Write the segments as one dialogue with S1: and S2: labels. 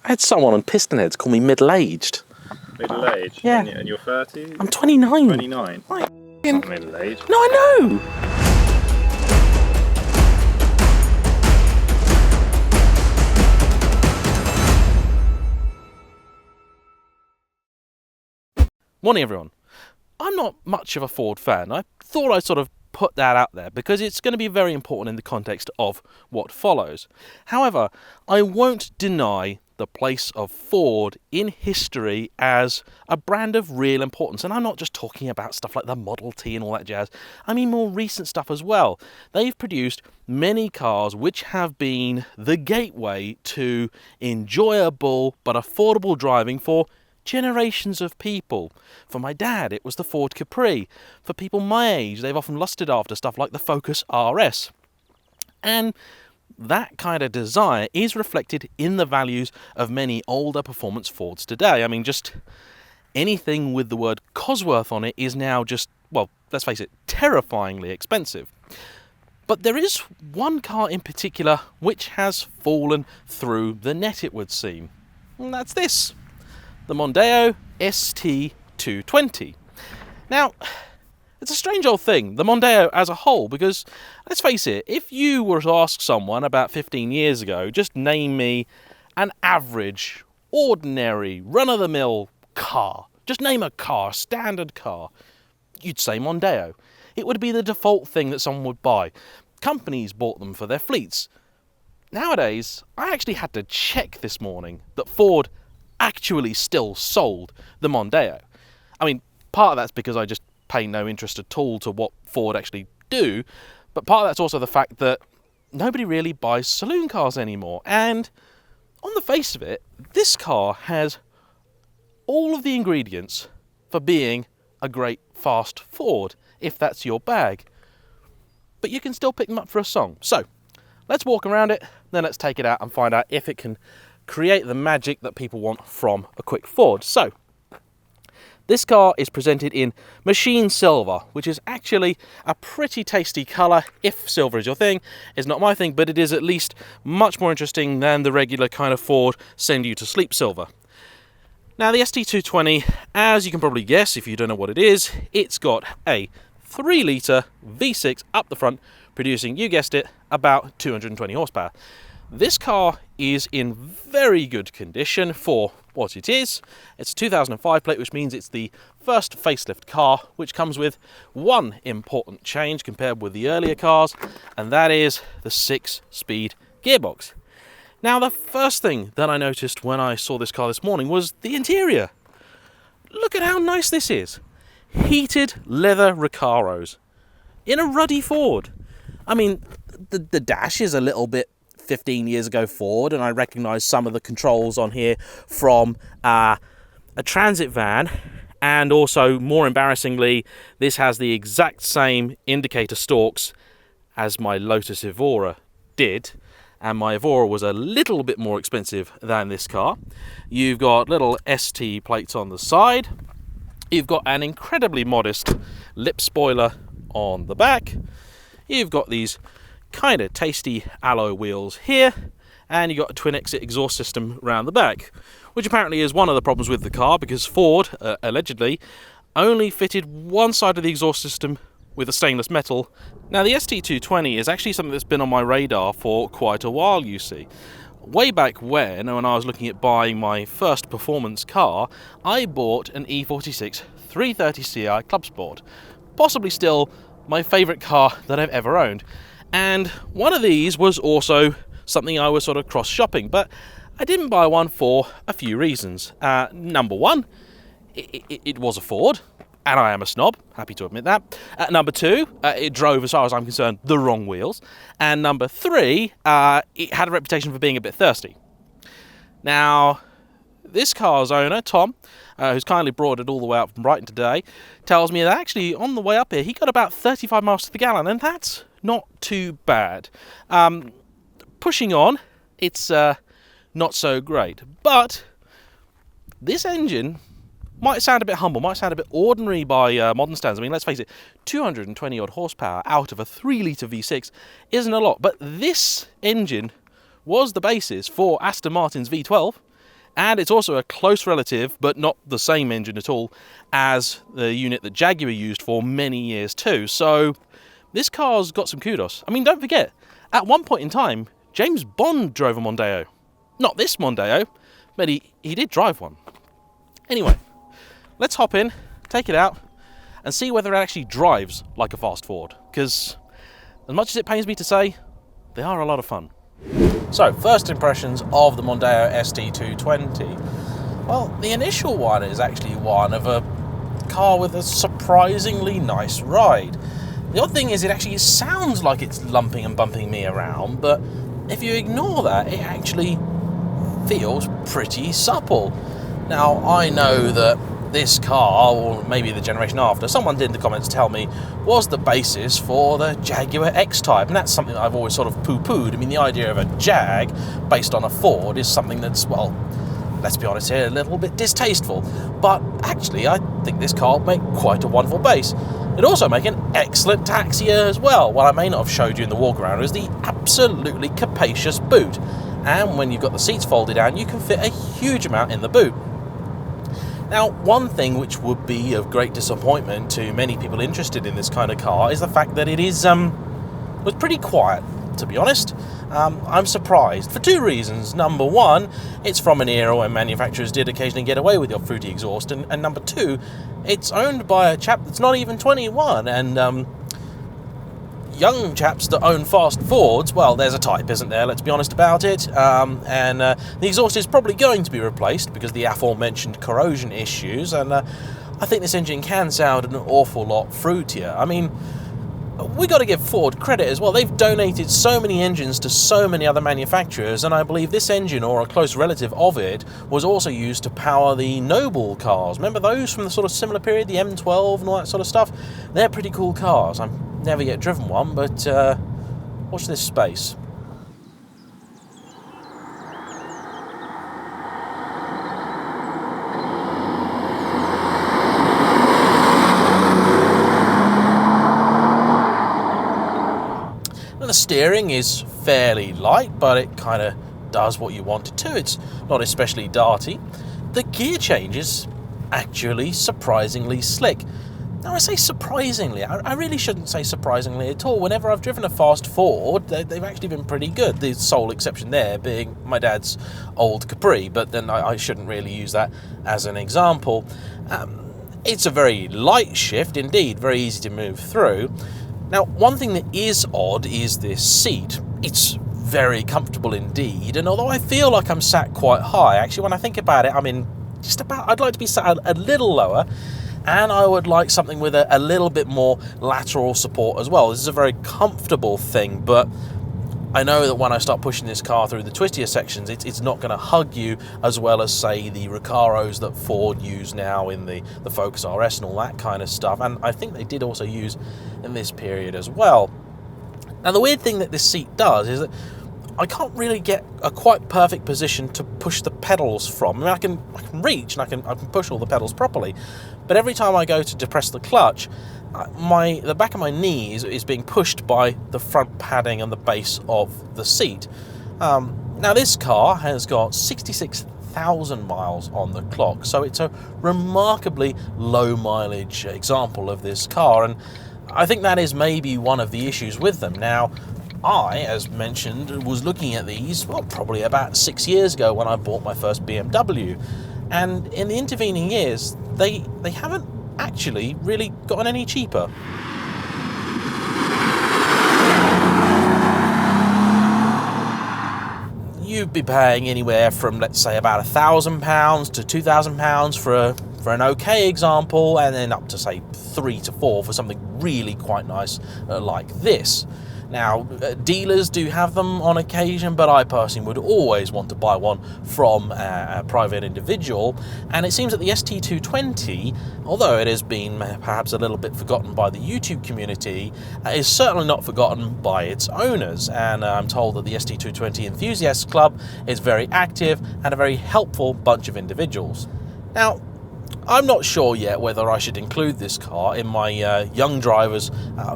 S1: I had someone on Pistonheads call me middle-aged.
S2: Middle-aged?
S1: Yeah.
S2: And you're 30?
S1: I'm 29.
S2: 29?
S1: Like,
S2: Not middle-aged.
S1: no, I know! Morning, everyone. I'm not much of a Ford fan. I thought I'd sort of put that out there because it's going to be very important in the context of what follows. However, I won't deny the place of Ford in history as a brand of real importance. And I'm not just talking about stuff like the Model T and all that jazz. I mean more recent stuff as well. They've produced many cars which have been the gateway to enjoyable but affordable driving for generations of people. For my dad, it was the Ford Capri. For people my age, they've often lusted after stuff like the Focus RS. And that kind of desire is reflected in the values of many older performance Fords today. I mean, just anything with the word Cosworth on it is now just, well, let's face it, terrifyingly expensive. But there is one car in particular which has fallen through the net, it would seem. And that's this. The Mondeo ST220. Now, it's a strange old thing, the Mondeo as a whole, because, let's face it, if you were to ask someone about 15 years ago, just name me an average, ordinary, run-of-the-mill car, just name a car, a standard car, you'd say Mondeo. It would be the default thing that someone would buy. Companies bought them for their fleets. Nowadays, I actually had to check this morning that Ford actually still sold the Mondeo. I mean, part of that's because I just pay no interest at all to what Ford actually do, but part of that's also the fact that nobody really buys saloon cars anymore. And on the face of it, this car has all of the ingredients for being a great fast Ford, if that's your bag. But you can still pick them up for a song. So, let's walk around it, then let's take it out and find out if it can create the magic that people want from a quick Ford. So, this car is presented in machine silver, which is actually a pretty tasty colour. If silver is your thing, it's not my thing, but it is at least much more interesting than the regular kind of Ford send you to sleep silver. Now, the ST220, as you can probably guess if you don't know what it is, it's got a 3-litre V6 up the front, producing, you guessed it, about 220 horsepower. This car is in very good condition for what it is. It's a 2005 plate, which means it's the first facelift car, which comes with one important change compared with the earlier cars, and that is the 6-speed gearbox. Now, the first thing that I noticed when I saw this car this morning was the interior. Look at how nice this is. Heated leather Recaros in a ruddy Ford. I mean, the dash is a little bit 15 years ago Ford, and I recognise some of the controls on here from a transit van, and also, more embarrassingly, this has the exact same indicator stalks as my Lotus Evora did, and my Evora was a little bit more expensive than this car. You've got little ST plates on the side, you've got an incredibly modest lip spoiler on the back, you've got these kind of tasty alloy wheels here, and you got a twin exit exhaust system around the back, which apparently is one of the problems with the car, because Ford allegedly only fitted one side of the exhaust system with a stainless metal. Now, the ST220 is actually something that's been on my radar for quite a while, you see. Way back when I was looking at buying my first performance car, I bought an E46 330ci Club Sport, possibly still my favourite car that I've ever owned. And one of these was also something I was sort of cross-shopping, but I didn't buy one for a few reasons. Number one, it was a Ford, and I am a snob, happy to admit that. Number two, it drove, as far as I'm concerned, the wrong wheels. And number three, it had a reputation for being a bit thirsty. Now, this car's owner, Tom, who's kindly brought it all the way up from Brighton today, tells me that actually on the way up here, he got about 35 miles to the gallon, and that's not too bad. Pushing on, it's not so great. But this engine might sound a bit humble, might sound a bit ordinary by modern standards. I mean, let's face it, 220 odd horsepower out of a 3-litre V6 isn't a lot. But this engine was the basis for Aston Martin's V12 And it's also a close relative, but not the same engine at all, as the unit that Jaguar used for many years too. So this car's got some kudos. I mean, don't forget, at one point in time, James Bond drove a Mondeo. Not this Mondeo, but he did drive one. Anyway, let's hop in, take it out, and see whether it actually drives like a fast Ford. Because as much as it pains me to say, they are a lot of fun. So, first impressions of the Mondeo ST220. Well, the initial one is actually one of a car with a surprisingly nice ride. The odd thing is it actually sounds like it's lumping and bumping me around, but if you ignore that, it actually feels pretty supple. Now, I know that this car, or maybe the generation after, someone did in the comments tell me, was the basis for the Jaguar X-Type, and that's something that I've always sort of poo-pooed. I mean, the idea of a Jag based on a Ford is something that's, well, let's be honest here, a little bit distasteful. But actually, I think this car will make quite a wonderful base. It'd also make an excellent taxier as well. What I may not have showed you in the walk-around is the absolutely capacious boot. And when you've got the seats folded down, you can fit a huge amount in the boot. Now, one thing which would be of great disappointment to many people interested in this kind of car is the fact that it was pretty quiet, to be honest. I'm surprised for two reasons. Number one, it's from an era when manufacturers did occasionally get away with your fruity exhaust, and number two, it's owned by a chap that's not even 21, and young chaps that own fast Fords, well, there's a type, isn't there? Let's be honest about it. The exhaust is probably going to be replaced because of the aforementioned corrosion issues, and I think this engine can sound an awful lot fruitier. I mean, we got to give Ford credit as well. They've donated so many engines to so many other manufacturers, and I believe this engine, or a close relative of it, was also used to power the Noble cars. Remember those from the sort of similar period, the M12 and all that sort of stuff? They're pretty cool cars. I've never yet driven one, but watch this space. The steering is fairly light, but it kind of does what you want it to. It's not especially darty. The gear change is actually surprisingly slick. Now, I say surprisingly, I really shouldn't say surprisingly at all. Whenever I've driven a fast Ford, they've actually been pretty good. The sole exception there being my dad's old Capri, but then I shouldn't really use that as an example. It's a very light shift indeed, very easy to move through. Now, one thing that is odd is this seat. It's very comfortable indeed, and although I feel like I'm sat quite high, actually when I think about it, I'm in just about, I'd like to be sat a little lower, and I would like something with a little bit more lateral support as well. This is a very comfortable thing, but I know that when I start pushing this car through the twistier sections, it's not going to hug you as well as, say, the Recaros that Ford use now in the Focus RS and all that kind of stuff, and I think they did also use in this period as well. Now, the weird thing that this seat does is that I can't really get a quite perfect position to push the pedals from. I mean, I can reach and I can push all the pedals properly, but every time I go to depress the clutch, the back of my knee is being pushed by the front padding and the base of the seat. Now, this car has got 66,000 miles on the clock, so it's a remarkably low mileage example of this car, and I think that is maybe one of the issues with them. Now, I, as mentioned, was looking at these, well, probably about 6 years ago when I bought my first BMW, and in the intervening years, they haven't actually really gotten any cheaper. You'd be paying anywhere from, let's say, about £1,000 to £2,000 for an okay example, and then up to, say, 3 to 4 for something really quite nice like this. Now, dealers do have them on occasion, but I personally would always want to buy one from a private individual, and it seems that the ST220, although it has been perhaps a little bit forgotten by the YouTube community, is certainly not forgotten by its owners, and I'm told that the ST220 Enthusiasts Club is very active and a very helpful bunch of individuals. Now, I'm not sure yet whether I should include this car in my Young Drivers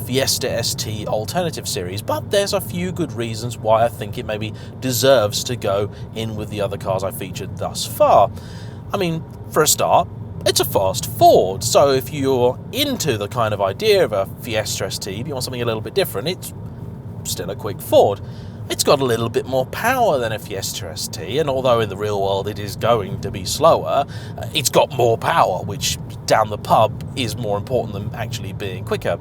S1: Fiesta ST Alternative series, but there's a few good reasons why I think it maybe deserves to go in with the other cars I featured thus far. I mean, for a start, it's a fast Ford, so if you're into the kind of idea of a Fiesta ST, if you want something a little bit different, it's still a quick Ford. It's got a little bit more power than a Fiesta ST, and although in the real world it is going to be slower, it's got more power, which down the pub is more important than actually being quicker.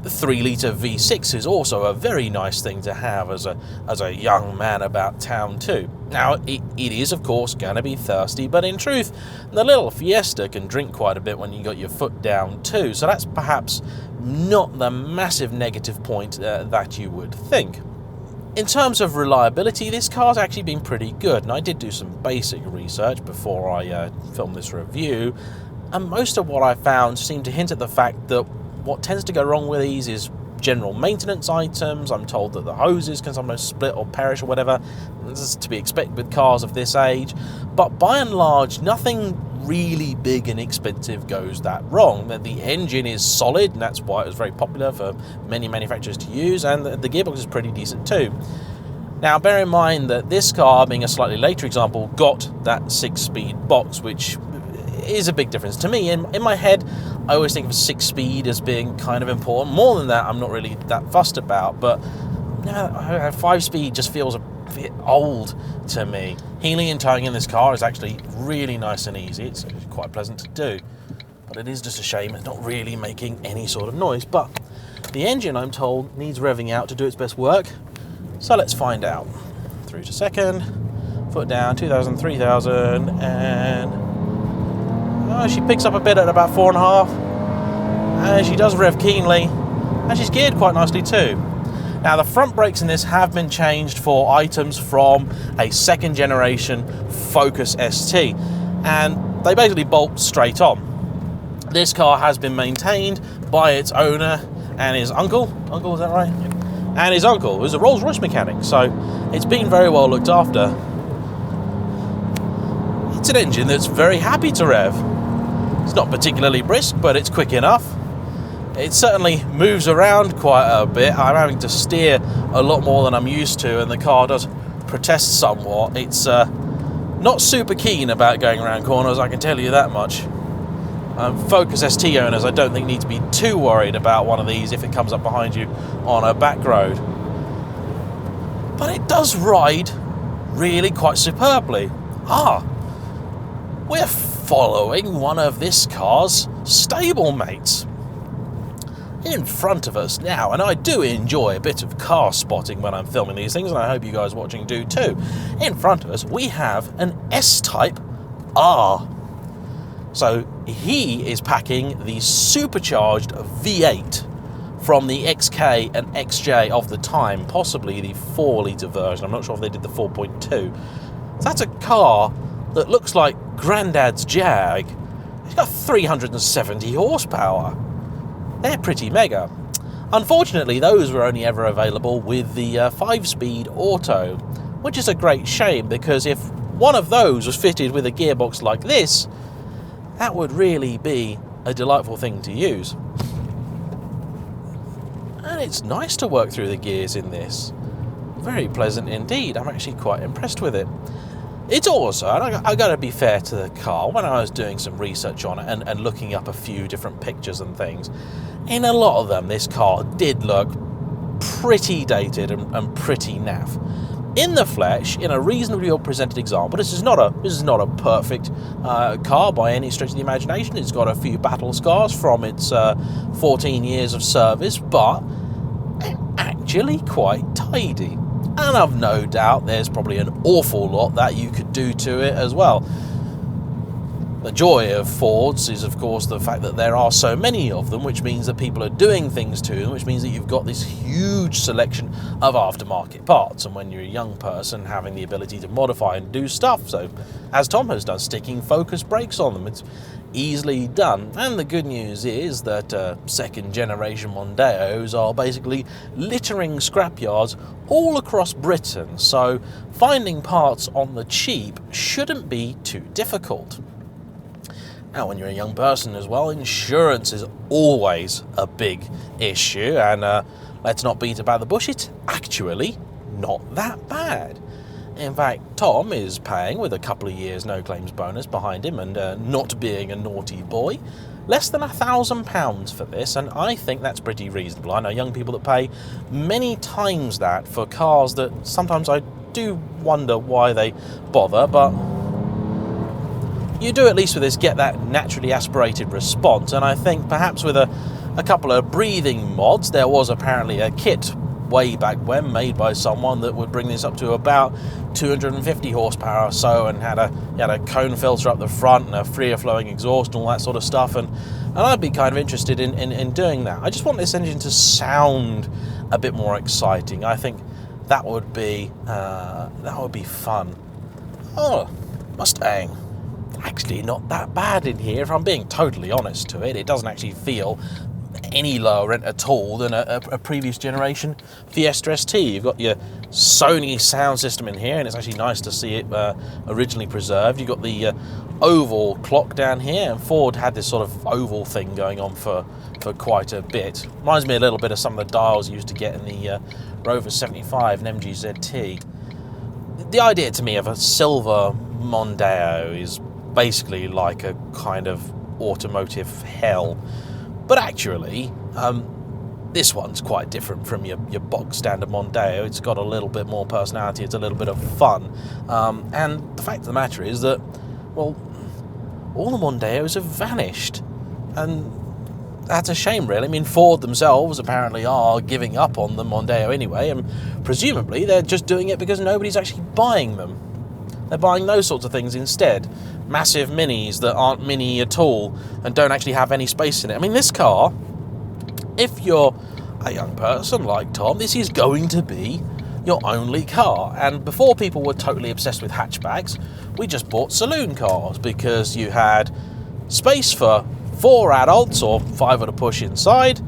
S1: The 3-litre V6 is also a very nice thing to have as a young man about town too. Now, it is of course going to be thirsty, but in truth, the little Fiesta can drink quite a bit when you got your foot down too, so that's perhaps not the massive negative point that you would think. In terms of reliability, this car's actually been pretty good, and I did do some basic research before I filmed this review, and most of what I found seemed to hint at the fact that what tends to go wrong with these is general maintenance items. I'm told that the hoses can sometimes split or perish or whatever. This is to be expected with cars of this age, but by and large, nothing really big and expensive goes that wrong. The engine is solid, and that's why it was very popular for many manufacturers to use, and the gearbox is pretty decent too. Now, bear in mind that this car, being a slightly later example, got that 6-speed box, which is a big difference. To me, in my head, I always think of 6-speed as being kind of important. More than that, I'm not really that fussed about, but 5-speed just feels a bit old to me. Heeling and towing in this car is actually really nice and easy. It's quite pleasant to do, but it is just a shame it's not really making any sort of noise. But the engine, I'm told, needs revving out to do its best work, so let's find out. 3 to second, foot down, 2,000, 3,000, and she picks up a bit at about 4.5, and she does rev keenly, and she's geared quite nicely too. Now, the front brakes in this have been changed for items from a second generation Focus ST, and they basically bolt straight on. This car has been maintained by its owner and his uncle, is that right? And his uncle, who's a Rolls-Royce mechanic, so it's been very well looked after. It's an engine that's very happy to rev. It's not particularly brisk, but it's quick enough. It certainly moves around quite a bit. I'm having to steer a lot more than I'm used to, and the car does protest somewhat. It's not super keen about going around corners, I can tell you that much. Focus ST owners, I don't think, need to be too worried about one of these if it comes up behind you on a back road. But it does ride really quite superbly. We're following one of this car's stablemates in front of us now, and I do enjoy a bit of car spotting when I'm filming these things, and I hope you guys watching do too. In front of us we have an S-Type R. So he is packing the supercharged V8 from the XK and XJ of the time, possibly the 4-litre version. I'm not sure if they did the 4.2. That's a car that looks like Grandad's Jag. It's got 370 horsepower. They're pretty mega. Unfortunately, those were only ever available with the 5-speed auto, which is a great shame, because if one of those was fitted with a gearbox like this, that would really be a delightful thing to use. And it's nice to work through the gears in this. Very pleasant indeed. I'm actually quite impressed with it. It's also, I got to be fair to the car, when I was doing some research on it and looking up a few different pictures and things, in a lot of them this car did look pretty dated and pretty naff. In the flesh, in a reasonably well presented example, this is not a perfect car by any stretch of the imagination. It's got a few battle scars from its 14 years of service, but actually quite tidy. And I've no doubt there's probably an awful lot that you could do to it as well. The joy of Fords is, of course, the fact that there are so many of them, which means that people are doing things to them, which means that you've got this huge selection of aftermarket parts. And when you're a young person, having the ability to modify and do stuff, so as Tom has done, sticking Focus brakes on them, it's easily done. And the good news is that second generation Mondeos are basically littering scrapyards all across Britain, so finding parts on the cheap shouldn't be too difficult. Now, when you're a young person as well, insurance is always a big issue, and let's not beat about the bush, it's actually not that bad. In fact, Tom is paying, with a couple of years no claims bonus behind him and not being a naughty boy, less than £1,000 for this, and I think that's pretty reasonable. I know young people that pay many times that for cars that sometimes I do wonder why they bother, but you do, at least with this, get that naturally aspirated response. And I think perhaps with a couple of breathing mods, there was apparently a kit way back when made by someone that would bring this up to about 250 horsepower or so, and had a cone filter up the front and a freer flowing exhaust and all that sort of stuff, and I'd be kind of interested in doing that. I just want this engine to sound a bit more exciting. I think that would be fun. Oh, Mustang. Actually not that bad in here, if I'm being totally honest to it. It doesn't actually feel any lower rent at all than a previous generation Fiesta ST. You've got your Sony sound system in here, and it's actually nice to see it originally preserved. You've got the oval clock down here, and Ford had this sort of oval thing going on for quite a bit. Reminds me a little bit of some of the dials you used to get in the Rover 75 and MG ZT. The idea to me of a silver Mondeo is basically like a kind of automotive hell, but actually this one's quite different from your box standard Mondeo. It's got a little bit more personality, it's a little bit of fun, and the fact of the matter is that, well, all the Mondeos have vanished, and that's a shame, really. I mean, Ford themselves apparently are giving up on the Mondeo anyway, and presumably they're just doing it because nobody's actually buying them. They're buying those sorts of things instead. Massive minis that aren't mini at all and don't actually have any space in it. I mean, this car, if you're a young person like Tom, this is going to be your only car. And before people were totally obsessed with hatchbacks, we just bought saloon cars because you had space for 4 adults or 5 at a push inside.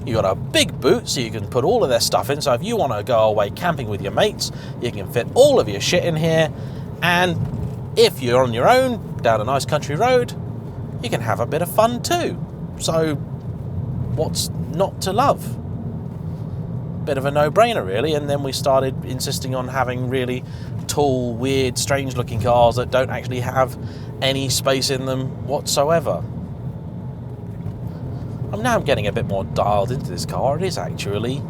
S1: You got a big boot so you can put all of their stuff in. So if you want to go away camping with your mates, you can fit all of your shit in here. And if you're on your own down a nice country road, you can have a bit of fun too. So what's not to love? Bit of a no-brainer, really. And then we started insisting on having really tall, weird, strange-looking cars that don't actually have any space in them whatsoever. I'm getting a bit more dialed into this car. It is actually,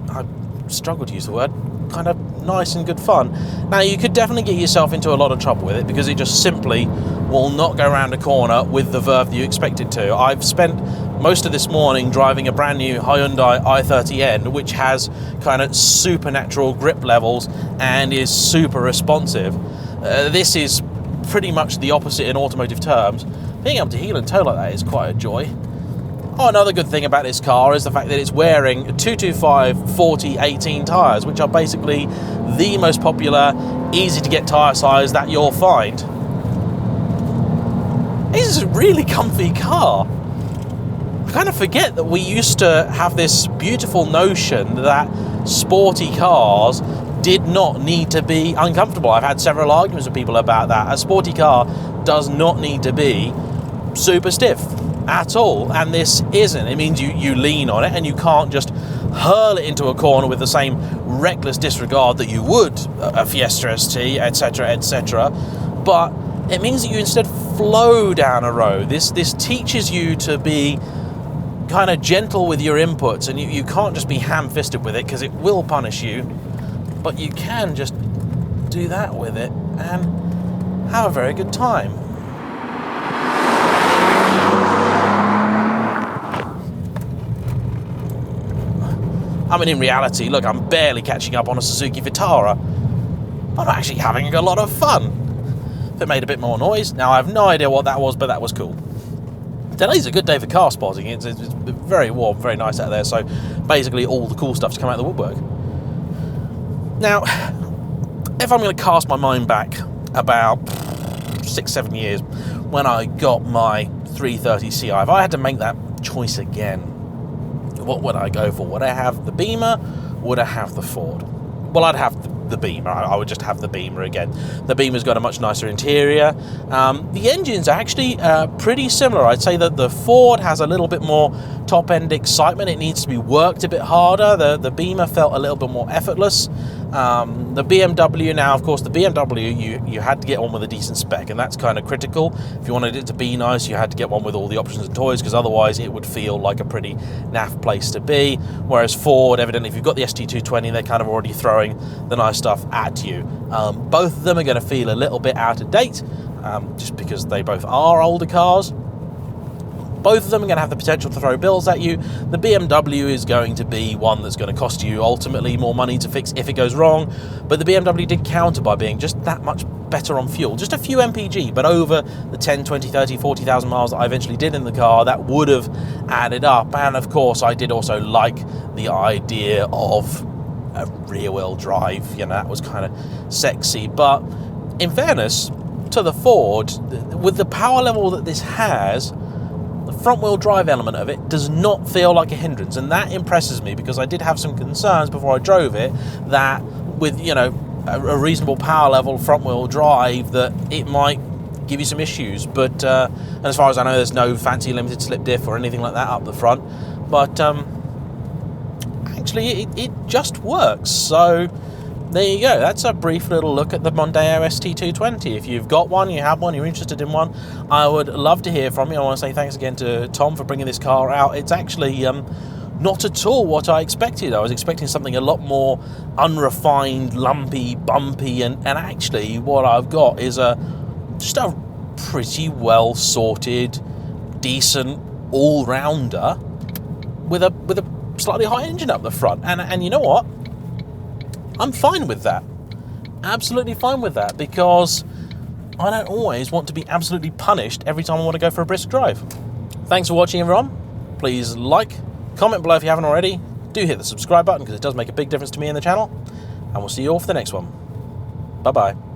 S1: I struggle to use the word, kind of nice and good fun. Now, you could definitely get yourself into a lot of trouble with it because it just simply will not go around a corner with the verve that you expect it to. I've spent most of this morning driving a brand new Hyundai i30N, which has kind of supernatural grip levels and is super responsive. This is pretty much the opposite in automotive terms. Being able to heel and toe like that is quite a joy. Oh, another good thing about this car is the fact that it's wearing 225 40/18 tyres, which are basically the most popular, easy to get tyre size that you'll find. This is a really comfy car. I kind of forget that we used to have this beautiful notion that sporty cars did not need to be uncomfortable. I've had several arguments with people about that. A sporty car does not need to be super stiff at all, and this isn't. It means you lean on it and you can't just hurl it into a corner with the same reckless disregard that you would a Fiesta ST, etc, etc, but it means that you instead flow down a road. This teaches you to be kind of gentle with your inputs, and you can't just be ham-fisted with it because it will punish you, but you can just do that with it and have a very good time. I mean, in reality, look, I'm barely catching up on a Suzuki Vitara. I'm actually having a lot of fun. If it made a bit more noise, now I have no idea what that was, but that was cool. Today's a good day for car spotting. It's very warm, very nice out there, so basically all the cool stuff's come out of the woodwork. Now, if I'm going to cast my mind back about 6-7 years, when I got my 330 Ci, if I had to make that choice again, what would I go for? Would I have the Beamer? Would I have the Ford? Well, I'd have the Beamer. I would just have the Beamer again. The Beamer's got a much nicer interior. The engine's actually pretty similar. I'd say that the Ford has a little bit more top-end excitement. It needs to be worked a bit harder. The Beamer felt a little bit more effortless. The BMW now, of course, the BMW, you had to get one with a decent spec, and that's kind of critical. If you wanted it to be nice, you had to get one with all the options and toys, because otherwise it would feel like a pretty naff place to be. Whereas Ford, evidently, if you've got the ST220, they're kind of already throwing the nice stuff at you. Both of them are going to feel a little bit out of date, just because they both are older cars. Both of them are going to have the potential to throw bills at you. The BMW is going to be one that's going to cost you ultimately more money to fix if it goes wrong, but the BMW did counter by being just that much better on fuel. Just a few mpg, but over the 10, 20, 30, 40,000 miles that I eventually did in the car, that would have added up. And of course, I did also like the idea of a rear-wheel drive. You know, that was kind of sexy. But in fairness to the Ford, with the power level that this has, the front-wheel drive element of it does not feel like a hindrance, and that impresses me, because I did have some concerns before I drove it that with, you know, a reasonable power level front-wheel drive, that it might give you some issues. But and as far as I know, there's no fancy limited slip diff or anything like that up the front. But actually, it just works. So there you go. That's a brief little look at the Mondeo ST220. If you've got one, you have one, you're interested in one, I would love to hear from you. I want to say thanks again to Tom for bringing this car out. It's actually not at all what I expected. I was expecting something a lot more unrefined, lumpy, bumpy, and actually what I've got is just a pretty well sorted, decent all-rounder with a slightly high engine up the front. And you know what? I'm fine with that. Absolutely fine with that, because I don't always want to be absolutely punished every time I want to go for a brisk drive. Thanks for watching, everyone. Please like, comment below if you haven't already. Do hit the subscribe button, because it does make a big difference to me in the channel. And we'll see you all for the next one. Bye-bye.